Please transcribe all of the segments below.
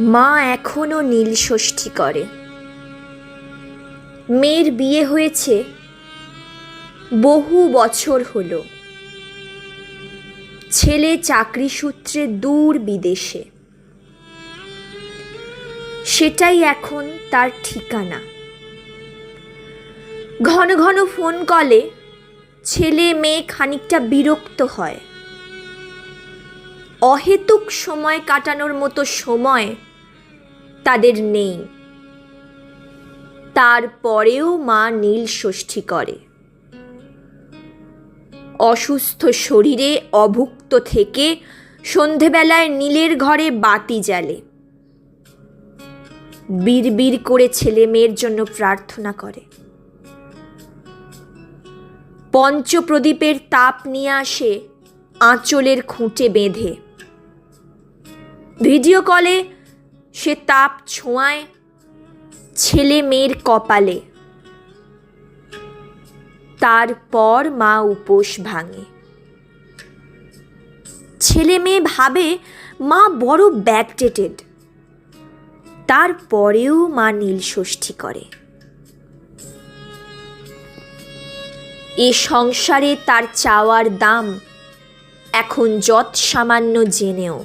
মা এখনো নীলষষ্ঠী করে। মেয়ের বিয়ে হয়েছে বহু বছর হলো। ছেলে চাকরি সূত্রে দূর বিদেশে, সেটাই এখন তার ঠিকানা। ঘন ঘন ফোন কলে ছেলে মেয়ে খানিকটা বিরক্ত হয়। অহেতুক সময় কাটানোর মতো সময় তাদের নেই। তারপরেও মা নীলষষ্ঠী করে। অসুস্থ শরীরে অভুক্ত থেকে সন্ধেবেলায় নীলের ঘরে বাতি জ্বালে, বিড়বিড় করে ছেলে মেয়ের জন্য প্রার্থনা করে। পঞ্চপ্রদীপের তাপ নিয়ে আসে আঁচলের খুঁটে বেঁধে। ভিডিও কলে সে তাপ ছোঁয়ায় ছেলে মেয়ের কপালে। তারপর মা উপোস ভাঙে। ছেলে মেয়ে ভাবে মা বড় ব্যাকডেটেড, তারপরেও মা নীলষষ্ঠী করে। এ সংসারে তার চাওয়ার দাম এখন যৎ সামান্য জেনেও।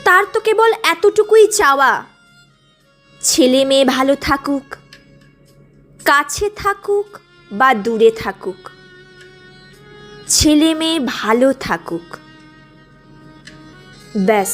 তার তো কেবল এতটুকুই চাওয়া, ছেলে মেয়ে ভালো থাকুক, কাছে থাকুক বা দূরে থাকুক, ছেলে মেয়ে ভালো থাকুক, ব্যাস।